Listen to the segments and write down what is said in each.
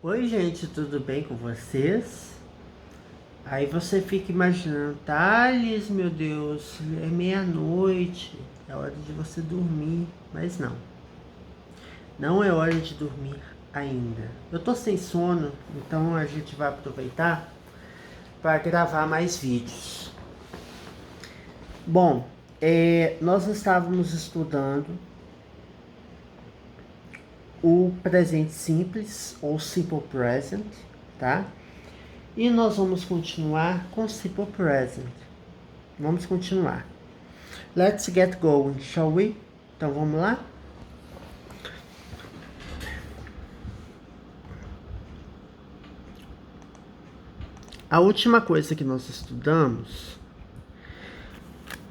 Oi, gente, tudo bem com vocês? Aí você fica imaginando, Thales, meu Deus, é meia-noite, é hora de você dormir. Mas não, não é hora de dormir ainda. Eu tô sem sono, então a gente vai aproveitar para gravar mais vídeos. Bom, nós estávamos estudando o presente simples, ou simple present, tá? E nós vamos continuar com simple present. Vamos continuar. Let's get going, shall we? Então vamos lá? A última coisa que nós estudamos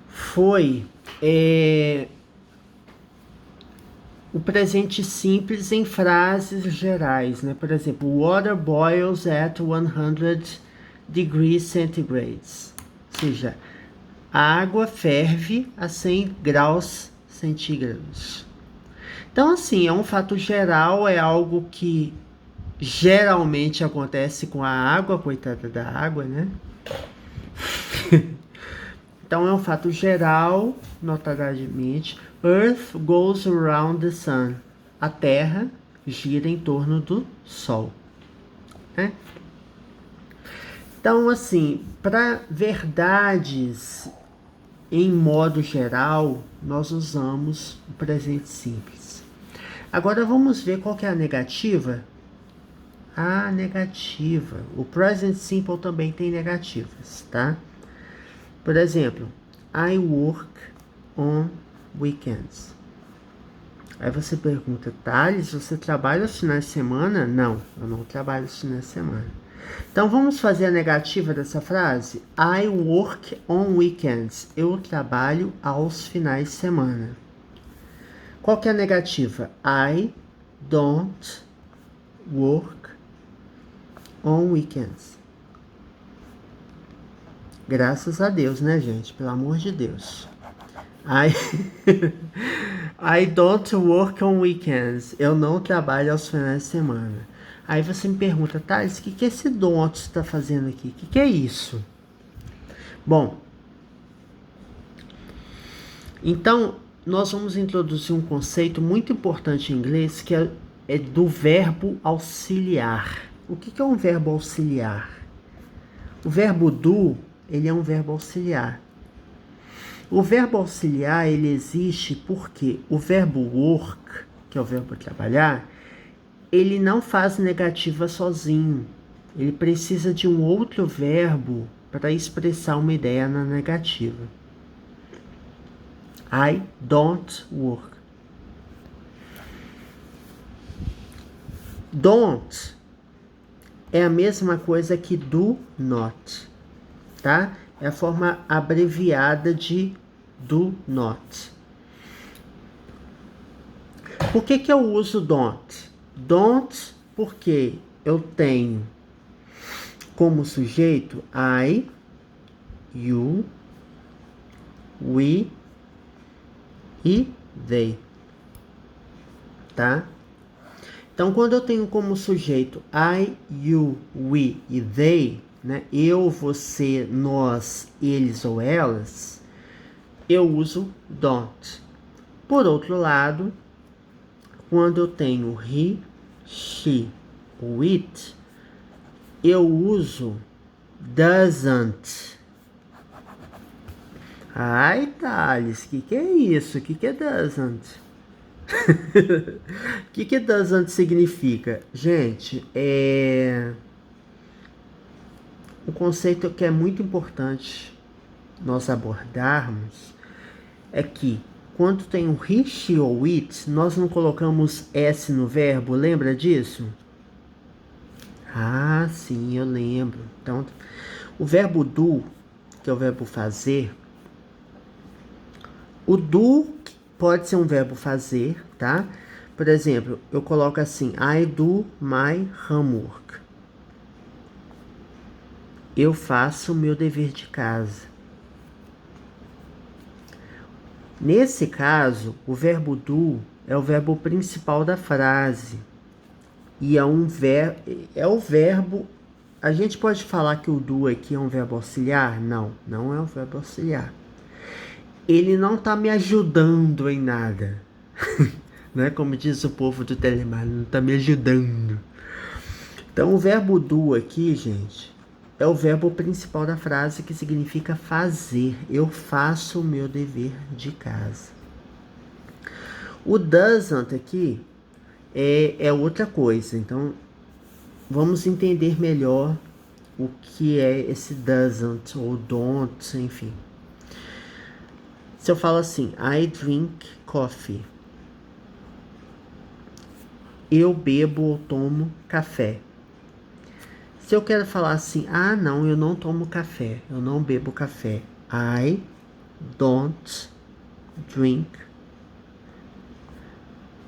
foi o presente simples em frases gerais, né? Por exemplo, water boils at 100 degrees centigrades. Ou seja, a água ferve a 100 graus centígrados. Então, assim, é um fato geral, é algo que geralmente acontece com a água, coitada da água, né? Então é um fato geral, notadamente. Earth goes around the sun. A Terra gira em torno do Sol. Né? Então, assim, para verdades em modo geral, nós usamos o presente simples. Agora vamos ver qual que é a negativa. A negativa. O present simple também tem negativas, tá? Por exemplo, I work on weekends. Aí você pergunta, Thales, você trabalha aos finais de semana? Não, eu não trabalho aos finais de semana. Então vamos fazer a negativa dessa frase? I work on weekends. Eu trabalho aos finais de semana. Qual que é a negativa? I don't work on weekends. Graças a Deus, né, gente? Pelo amor de Deus. I, I don't work on weekends. Eu não trabalho aos finais de semana. Aí você me pergunta, Thales, o que esse don't está fazendo aqui? O que é isso? Bom, então nós vamos introduzir um conceito muito importante em inglês que é do verbo auxiliar. O que é um verbo auxiliar? O verbo do, ele é um verbo auxiliar. O verbo auxiliar, ele existe porque o verbo work, que é o verbo trabalhar, ele não faz negativa sozinho. Ele precisa de um outro verbo para expressar uma ideia na negativa. I don't work. Don't é a mesma coisa que do not, tá? É a forma abreviada de do not. Por que eu uso don't? Don't porque eu tenho como sujeito I, you, we e they, tá? Então, quando eu tenho como sujeito I, you, we e they, né? Eu, você, nós, eles ou elas, eu uso don't. Por outro lado, quando eu tenho he, she ou it, eu uso doesn't. Ai, Thales, que é isso? Que é doesn't? O que doesn't significa? Gente, um conceito que é muito importante nós abordarmos é que quando tem um he, she ou it, nós não colocamos S no verbo, lembra disso? Ah, sim, eu lembro. Então, o verbo do, que é o verbo fazer, o do pode ser um verbo fazer, tá? Por exemplo, eu coloco assim, I do my homework. Eu faço o meu dever de casa. Nesse caso, o verbo do é o verbo principal da frase. e é um verbo, é o verbo. A gente pode falar que o do aqui é um verbo auxiliar? Não, não é um verbo auxiliar. Ele não está me ajudando em nada. Não é como diz o povo do Telemar, não está me ajudando. Então o verbo do aqui, gente, é o verbo principal da frase, que significa fazer. Eu faço o meu dever de casa. O doesn't aqui é outra coisa. Então vamos entender melhor o que é esse doesn't ou don't, enfim. Se eu falo assim, I drink coffee. Eu bebo ou tomo café. Se eu quero falar assim, ah, não, eu não tomo café, eu não bebo café. I don't drink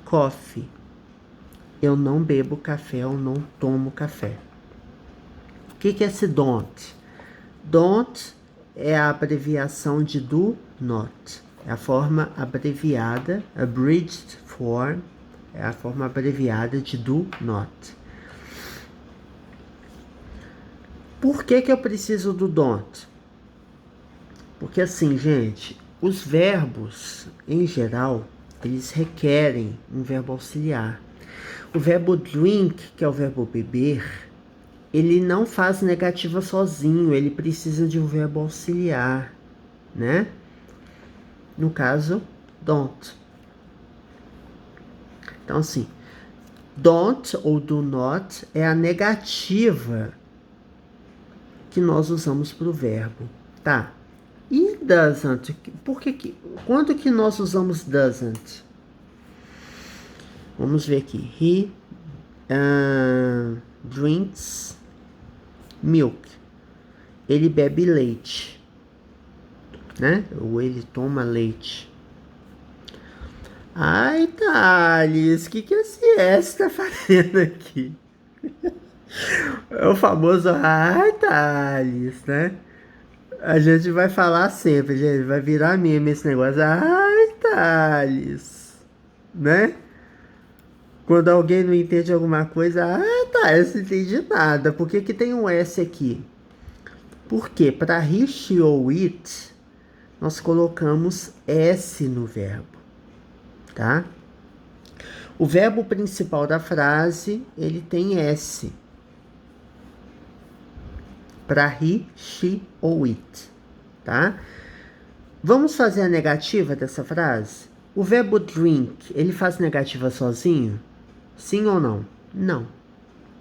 coffee. Eu não bebo café, eu não tomo café. O que é esse don't? Don't é a abreviação de do not. É a forma abreviada, abridged form, é a forma abreviada de do not. Por que eu preciso do don't? Porque assim, gente, os verbos, em geral, eles requerem um verbo auxiliar. O verbo drink, que é o verbo beber, ele não faz negativa sozinho, ele precisa de um verbo auxiliar, né? No caso, don't. Então, assim, don't ou do not é a negativa que nós usamos para o verbo, tá? E doesn't? Quando que nós usamos doesn't? Vamos ver aqui. He drinks milk. Ele bebe leite, né? Ou ele toma leite. Ai, Thales, o que esse S tá fazendo aqui? É o famoso ai, Thales, né? A gente vai falar sempre, gente. Vai virar meme esse negócio. Ai, Thales, né? Quando alguém não entende alguma coisa, ah, tá, eu não entendi nada. Por que tem um S aqui? Porque para he, she ou it, nós colocamos S no verbo, tá? O verbo principal da frase, ele tem S. Para he, she ou it, tá? Vamos fazer a negativa dessa frase? O verbo drink, ele faz negativa sozinho? Sim ou não? Não.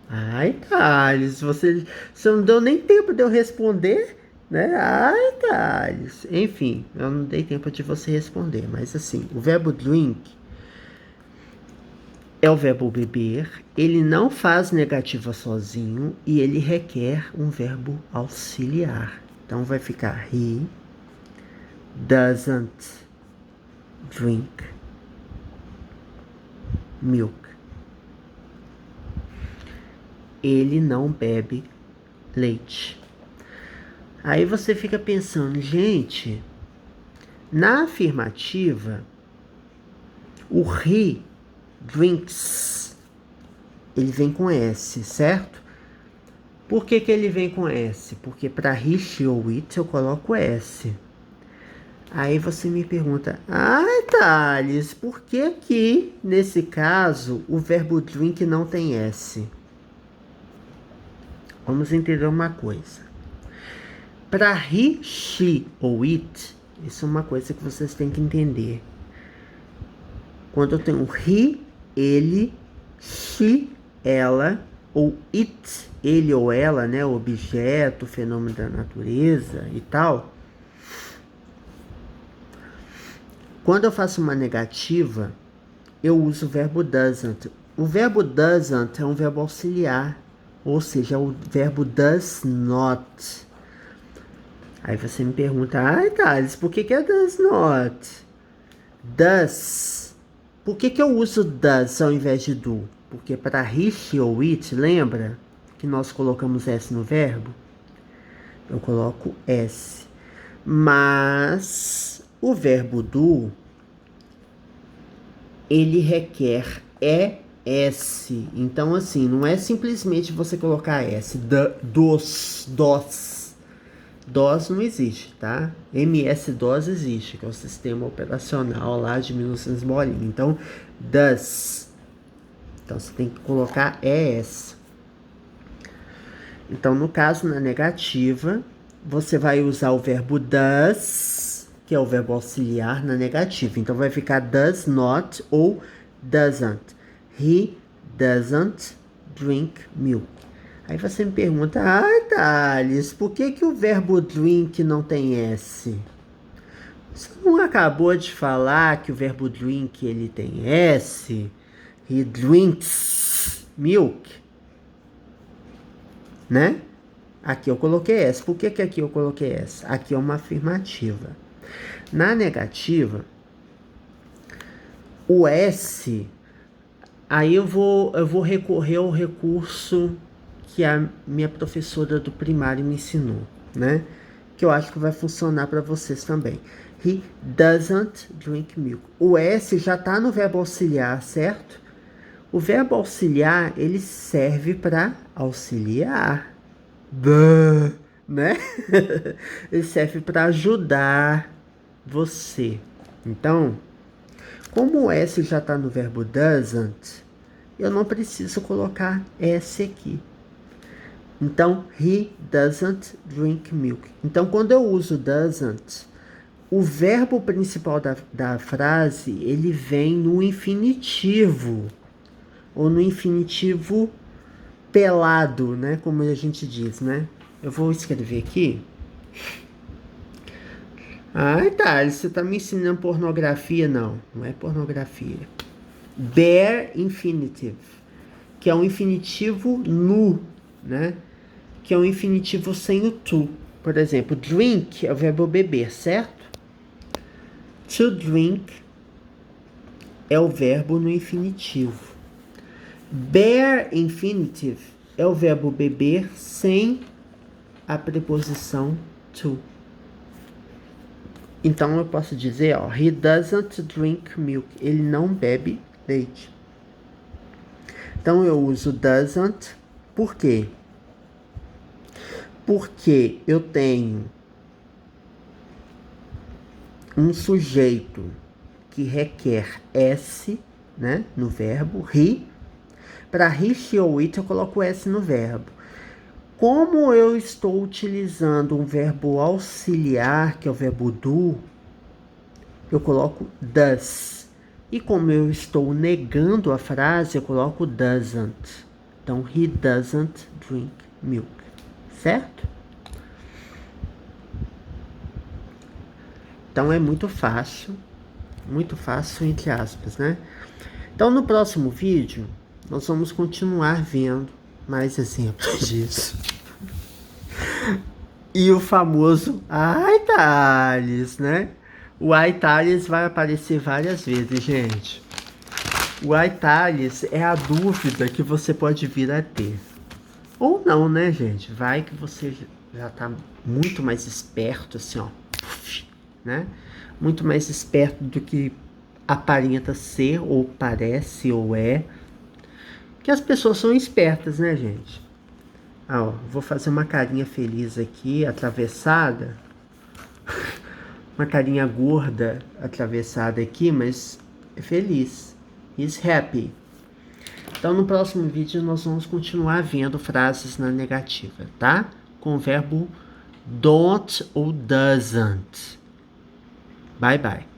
Ai, Thales, você não deu nem tempo de eu responder, né? Ai, Thales. Enfim, eu não dei tempo de você responder, mas assim, o verbo drink é o verbo beber, ele não faz negativa sozinho e ele requer um verbo auxiliar. Então vai ficar he doesn't drink milk. Ele não bebe leite. Aí você fica pensando, gente, na afirmativa, o he drinks, ele vem com S, certo? Por que ele vem com S? Porque para he, she ou it eu coloco S. Aí você me pergunta, ai, Thales, por que aqui, nesse caso, o verbo drink não tem S? Vamos entender uma coisa. Para he, she ou it, isso é uma coisa que vocês têm que entender. Quando eu tenho he, ele, she, ela, ou it, ele ou ela, né, objeto, fenômeno da natureza e tal. Quando eu faço uma negativa, eu uso o verbo doesn't. O verbo doesn't é um verbo auxiliar, ou seja, é o verbo does not. Aí você me pergunta, ai, Thales, por que é does not? Does. Por que eu uso does ao invés de do? Porque para he, she ou it, lembra que nós colocamos S no verbo? Eu coloco S. Mas o verbo do, ele requer S. Então, assim, não é simplesmente você colocar S. DOS. DOS não existe, tá? MS-DOS existe, que é o sistema operacional lá de 1900 bolinha. Então, does. Então, você tem que colocar ES. Então, no caso, na negativa, você vai usar o verbo does, que é o verbo auxiliar na negativa. Então, vai ficar does not ou doesn't. He doesn't drink milk. Aí você me pergunta, Thales, por que o verbo drink não tem S? Você não acabou de falar que o verbo drink ele tem S? He drinks milk. Né? Aqui eu coloquei S. Por que aqui eu coloquei S? Aqui é uma afirmativa. Na negativa, o S, aí eu vou recorrer ao recurso que a minha professora do primário me ensinou, né? Que eu acho que vai funcionar para vocês também. He doesn't drink milk. O S já está no verbo auxiliar, certo? O verbo auxiliar, ele serve para auxiliar. Né? Ele serve para ajudar você. Então, como o S já está no verbo doesn't, eu não preciso colocar S aqui. Então, he doesn't drink milk. Então, quando eu uso doesn't, o verbo principal da frase, ele vem no infinitivo. Ou no infinitivo pelado, né? Como a gente diz, né? Eu vou escrever aqui. Tá. Você tá me ensinando pornografia? Não, não é pornografia. Bare infinitive, que é um infinitivo nu, né? Que é um infinitivo sem o to. Por exemplo, drink é o verbo beber, certo? To drink é o verbo no infinitivo. Bare infinitive é o verbo beber sem a preposição to. Então eu posso dizer, ó, he doesn't drink milk. Ele não bebe leite. Então eu uso doesn't. Por quê? Porque eu tenho um sujeito que requer S, né, no verbo, he. Para he, she ou it, eu coloco S no verbo. Como eu estou utilizando um verbo auxiliar, que é o verbo do, eu coloco does. E como eu estou negando a frase, eu coloco doesn't. Então, he doesn't drink milk. Certo? Então, é muito fácil entre aspas, né? Então, no próximo vídeo, nós vamos continuar vendo mais exemplos disso. E o famoso Thales, né? O Thales vai aparecer várias vezes, gente. O Thales é a dúvida que você pode vir a ter. Ou não, né, gente? Vai que você já tá muito mais esperto, assim, ó. Né? Muito mais esperto do que aparenta ser, ou parece, ou é. Que as pessoas são espertas, né, gente? Ó, vou fazer uma carinha feliz aqui, atravessada. Uma carinha gorda, atravessada aqui, mas é feliz. He's happy. Então, no próximo vídeo, nós vamos continuar vendo frases na negativa, tá? Com o verbo don't ou doesn't. Bye, bye.